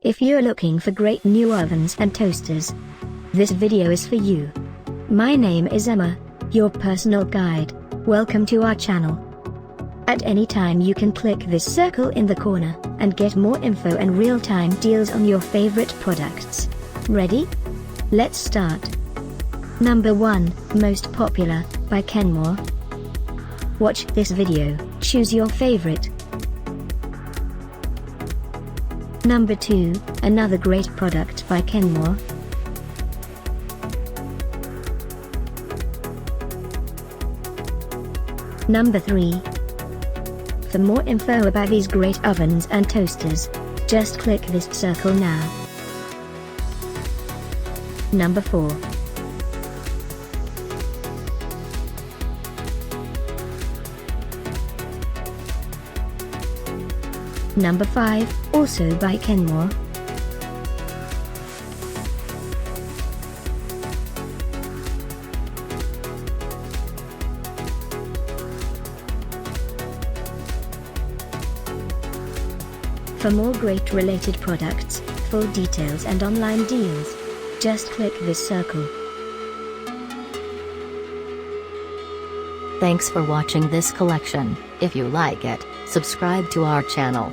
If you're looking for great new ovens and toasters, this video is for you. My name is Emma, your personal guide. Welcome to our channel. At any time you can click this circle in the corner, and get more info and real-time deals on your favorite products. Ready? Let's start. Number 1, Most Popular, by Kenmore. Watch this video, choose your favorite. Number 2, another great product by Kenmore. Number 3. For more info about these great ovens and toasters, just click this circle now. Number 4. Number 5, also by Kenmore. For more great related products, full details and online deals, just click this circle. Thanks for watching this collection. If you like it, subscribe to our channel.